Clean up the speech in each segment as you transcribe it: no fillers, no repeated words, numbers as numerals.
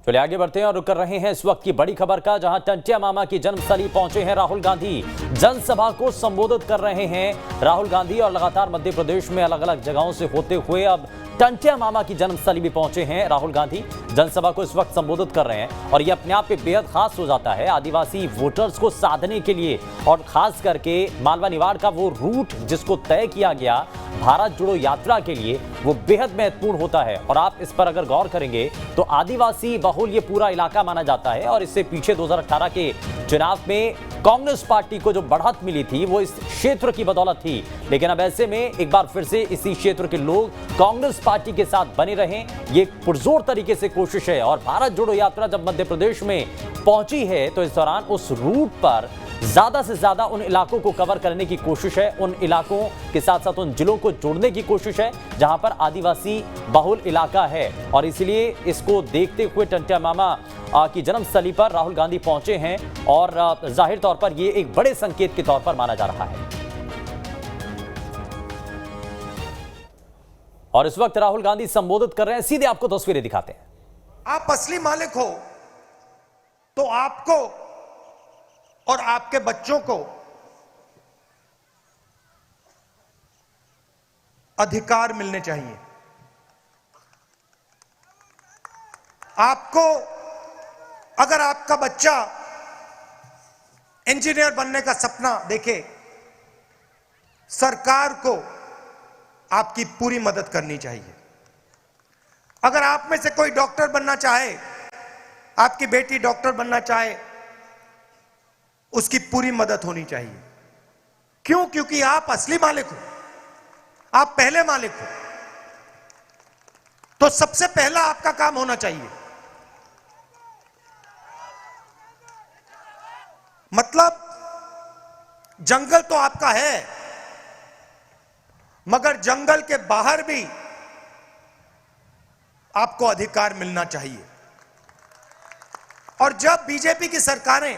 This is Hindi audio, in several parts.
चलिए आगे बढ़ते हैं और रुक कर रहे हैं इस वक्त की बड़ी खबर का, जहां टंटिया मामा की जन्मस्थली पहुंचे हैं राहुल गांधी। जनसभा को संबोधित कर रहे हैं राहुल गांधी और लगातार मध्य प्रदेश में अलग अलग जगहों से होते हुए अब टंटिया मामा की जन्मस्थली भी पहुंचे हैं राहुल गांधी। जनसभा को इस वक्त संबोधित कर रहे हैं और यह अपने आप में बेहद खास हो जाता है आदिवासी वोटर्स को साधने के लिए, और खास करके मालवा निवाड़ का वो रूट जिसको तय किया गया भारत जोड़ो यात्रा के लिए, वो बेहद महत्वपूर्ण होता है। और आप इस पर अगर गौर करेंगे तो आदिवासी बहुल ये पूरा इलाका माना जाता है, और इससे पीछे 2018 के चुनाव में कांग्रेस पार्टी को जो बढ़त मिली थी वो इस क्षेत्र की बदौलत थी। लेकिन अब ऐसे में एक बार फिर से इसी क्षेत्र के लोग कांग्रेस पार्टी के साथ बने रहें, ये पुरजोर तरीके से कोशिश है। और भारत जोड़ो यात्रा जब मध्य प्रदेश में पहुंची है तो इस दौरान उस रूट पर ज्यादा से ज्यादा उन इलाकों को कवर करने की कोशिश है, उन इलाकों के साथ साथ उन जिलों को जोड़ने की कोशिश है जहां पर आदिवासी बहुल इलाका है। और इसलिए इसको देखते हुए टंटिया मामा की जन्मस्थली पर राहुल गांधी पहुंचे हैं, और जाहिर तौर पर यह एक बड़े संकेत के तौर पर माना जा रहा है। और इस वक्त राहुल गांधी संबोधित कर रहे हैं, सीधे आपको तस्वीरें दिखाते हैं। आप असली मालिक हो तो आपको और आपके बच्चों को अधिकार मिलने चाहिए। आपको, अगर आपका बच्चा इंजीनियर बनने का सपना देखे, सरकार को आपकी पूरी मदद करनी चाहिए। अगर आप में से कोई डॉक्टर बनना चाहे, आपकी बेटी डॉक्टर बनना चाहे, उसकी पूरी मदद होनी चाहिए। क्यों? क्योंकि आप असली मालिक हो, आप पहले मालिक हो। तो सबसे पहला आपका काम होना चाहिए, मतलब जंगल तो आपका है, मगर जंगल के बाहर भी आपको अधिकार मिलना चाहिए। और जब बीजेपी की सरकारें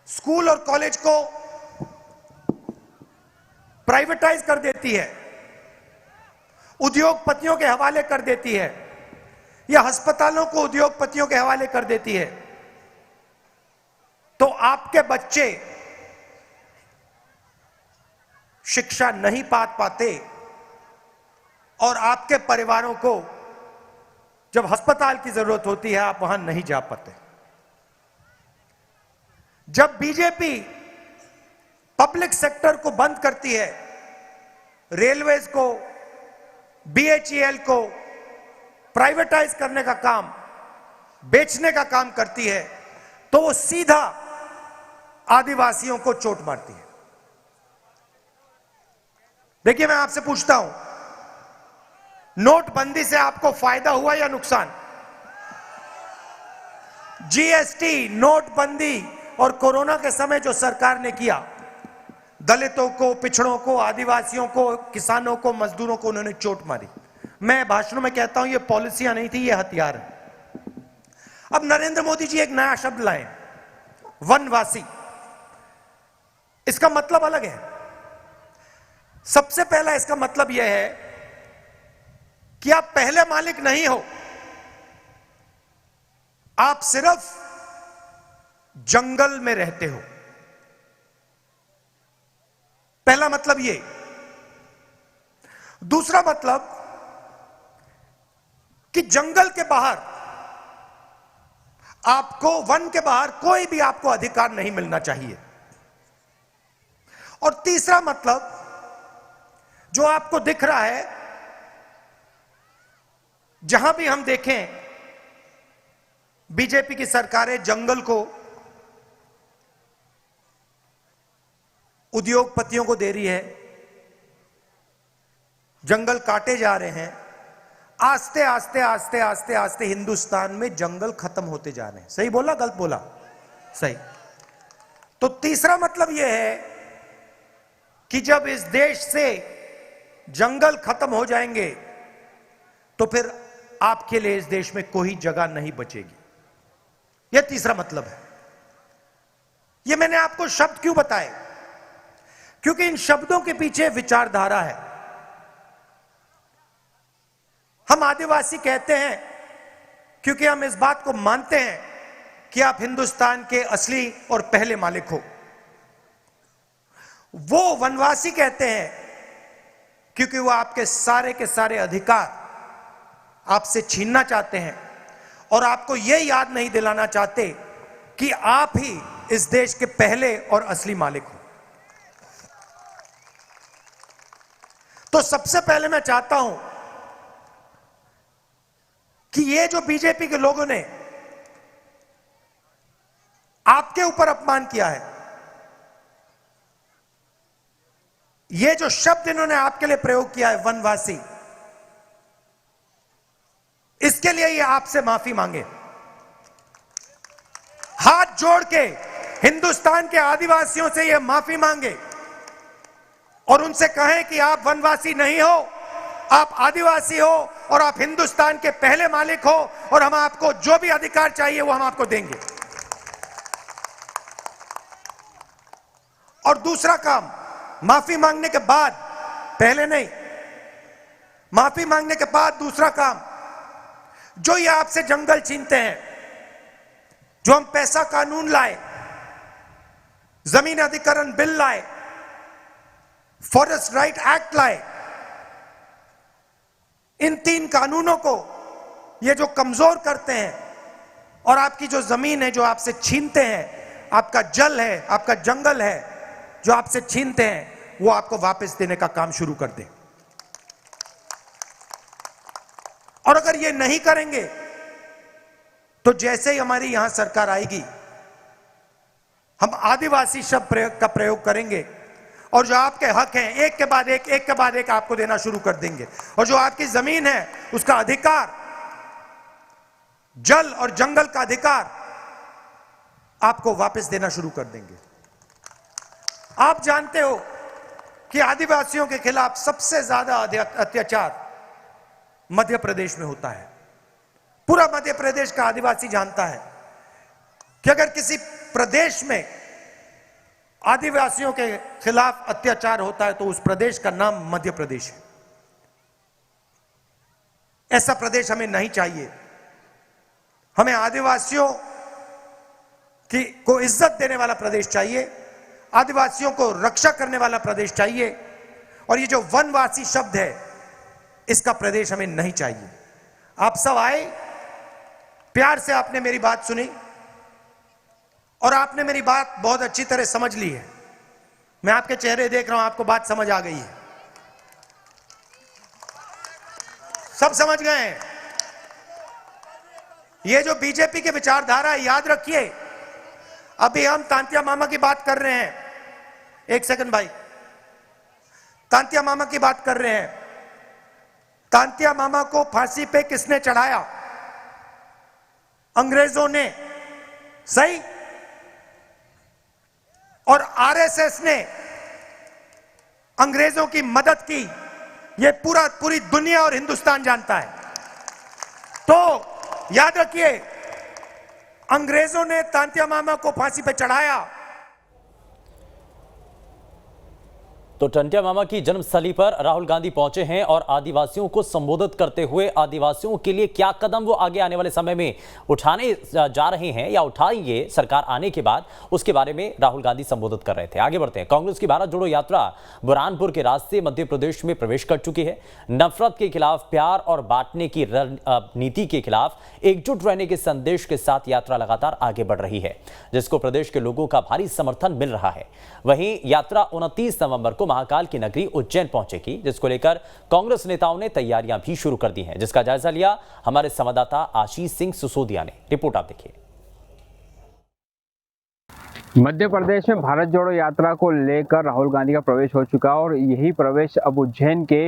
स्कूल और कॉलेज को प्राइवेटाइज कर देती है, उद्योगपतियों के हवाले कर देती है, या अस्पतालों को उद्योगपतियों के हवाले कर देती है, तो आपके बच्चे शिक्षा नहीं पाते और आपके परिवारों को जब अस्पताल की जरूरत होती है आप वहां नहीं जा पाते। जब बीजेपी पब्लिक सेक्टर को बंद करती है, रेलवेज को, बीएचईएल को प्राइवेटाइज करने का काम, बेचने का काम करती है, तो वो सीधा आदिवासियों को चोट मारती है। देखिए, मैं आपसे पूछता हूं, नोटबंदी से आपको फायदा हुआ या नुकसान? जीएसटी, नोटबंदी और कोरोना के समय जो सरकार ने किया, दलितों को, पिछड़ों को, आदिवासियों को, किसानों को, मजदूरों को उन्होंने चोट मारी। मैं भाषणों में कहता हूं ये पॉलिसियां नहीं थी, ये हथियार है। अब नरेंद्र मोदी जी एक नया शब्द लाए, वनवासी। इसका मतलब अलग है। सबसे पहला इसका मतलब यह है कि आप पहले मालिक नहीं हो, आप सिर्फ जंगल में रहते हो। पहला मतलब ये। दूसरा मतलब कि जंगल के बाहर आपको, वन के बाहर कोई भी आपको अधिकार नहीं मिलना चाहिए। और तीसरा मतलब जो आपको दिख रहा है, जहां भी हम देखें बीजेपी की सरकारें जंगल को उद्योगपतियों को दे रही है, जंगल काटे जा रहे हैं। आस्ते आस्ते आस्ते आस्ते आस्ते हिंदुस्तान में जंगल खत्म होते जा रहे हैं। सही बोला, गलत बोला? सही। तो तीसरा मतलब यह है कि जब इस देश से जंगल खत्म हो जाएंगे तो फिर आपके लिए इस देश में कोई जगह नहीं बचेगी। यह तीसरा मतलब है। यह मैंने आपको शब्द क्यों बताए? क्योंकि इन शब्दों के पीछे विचारधारा है। हम आदिवासी कहते हैं क्योंकि हम इस बात को मानते हैं कि आप हिंदुस्तान के असली और पहले मालिक हो। वो वनवासी कहते हैं क्योंकि वो आपके सारे के सारे अधिकार आपसे छीनना चाहते हैं और आपको यह याद नहीं दिलाना चाहते कि आप ही इस देश के पहले और असली मालिक हो। तो सबसे पहले मैं चाहता हूं कि ये जो बीजेपी के लोगों ने आपके ऊपर अपमान किया है, ये जो शब्द इन्होंने आपके लिए प्रयोग किया है वनवासी, इसके लिए ये आपसे माफी मांगे। हाथ जोड़ के हिंदुस्तान के आदिवासियों से ये माफी मांगे और उनसे कहें कि आप वनवासी नहीं हो, आप आदिवासी हो और आप हिंदुस्तान के पहले मालिक हो और हम आपको जो भी अधिकार चाहिए वो हम आपको देंगे। और दूसरा काम, माफी मांगने के बाद, पहले नहीं, माफी मांगने के बाद दूसरा काम, जो ये आपसे जंगल छीनते हैं, जो हम पैसा कानून लाए, जमीन अधिग्रहण बिल लाए, फॉरेस्ट राइट एक्ट लाए, इन 3 कानूनों को ये जो कमजोर करते हैं और आपकी जो जमीन है जो आपसे छीनते हैं, आपका जल है, आपका जंगल है जो आपसे छीनते हैं, वो आपको वापस देने का काम शुरू कर दें। और अगर ये नहीं करेंगे तो जैसे ही हमारी यहां सरकार आएगी, हम आदिवासी शब्द का प्रयोग करेंगे और जो आपके हक हैं एक के बाद एक आपको देना शुरू कर देंगे। और जो आपकी जमीन है उसका अधिकार, जल और जंगल का अधिकार आपको वापस देना शुरू कर देंगे। आप जानते हो कि आदिवासियों के खिलाफ सबसे ज्यादा अत्याचार मध्य प्रदेश में होता है। पूरा मध्य प्रदेश का आदिवासी जानता है कि अगर किसी प्रदेश में आदिवासियों के खिलाफ अत्याचार होता है तो उस प्रदेश का नाम मध्य प्रदेश है। ऐसा प्रदेश हमें नहीं चाहिए। हमें आदिवासियों को इज्जत देने वाला प्रदेश चाहिए, आदिवासियों को रक्षा करने वाला प्रदेश चाहिए। और ये जो वनवासी शब्द है, इसका प्रदेश हमें नहीं चाहिए। आप सब आए, प्यार से आपने मेरी बात सुनी और आपने मेरी बात बहुत अच्छी तरह समझ ली है। मैं आपके चेहरे देख रहा हूं, आपको बात समझ आ गई है, सब समझ गए हैं। ये जो बीजेपी की विचारधारा है, याद रखिए, अभी हम तांतिया मामा की बात कर रहे हैं। एक सेकंड भाई, तांतिया मामा की बात कर रहे हैं। तांतिया मामा को फांसी पे किसने चढ़ाया? अंग्रेजों ने, सही? और आरएसएस ने अंग्रेजों की मदद की, ये पूरी दुनिया और हिंदुस्तान जानता है। तो याद रखिए, अंग्रेजों ने तांतिया मामा को फांसी पे चढ़ाया। तो टंटिया मामा की जन्मस्थली पर राहुल गांधी पहुंचे हैं और आदिवासियों को संबोधित करते हुए आदिवासियों के लिए क्या कदम वो आगे आने वाले समय में उठाने जा रहे हैं या उठाएंगे सरकार आने के बाद, उसके बारे में राहुल गांधी संबोधित कर रहे थे। आगे बढ़ते हैं। कांग्रेस की भारत जोड़ो यात्रा बुरहानपुर के रास्ते मध्य प्रदेश में प्रवेश कर चुकी है। नफरत के खिलाफ प्यार और बांटने की नीति के खिलाफ एकजुट रहने के संदेश के साथ यात्रा लगातार आगे बढ़ रही है, जिसको प्रदेश के लोगों का भारी समर्थन मिल रहा है। वहीं यात्रा 29 नवंबर को महाकाल की नगरी उज्जैन पहुंचेगी, जिसको लेकर कांग्रेस नेताओं ने तैयारियां भी शुरू कर दी हैं, जिसका जायजा लिया हमारे संवाददाता आशीष सिंह सिसोदिया ने। रिपोर्ट आप देखिए। मध्य प्रदेश में भारत जोड़ो यात्रा को लेकर राहुल गांधी का प्रवेश हो चुका और यही प्रवेश अब उज्जैन के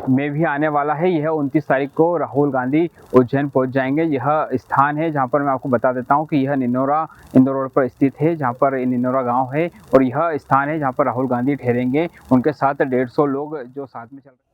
में भी आने वाला है। यह 29 तारीख को राहुल गांधी उज्जैन पहुंच जाएंगे। यह स्थान है जहां पर मैं आपको बता देता हूं कि यह निनोरा इंदौर रोड पर स्थित है, जहां पर निनोरा गांव है और यह स्थान है जहां पर राहुल गांधी ठहरेंगे। उनके साथ 150 लोग जो साथ में चल रहे हैं।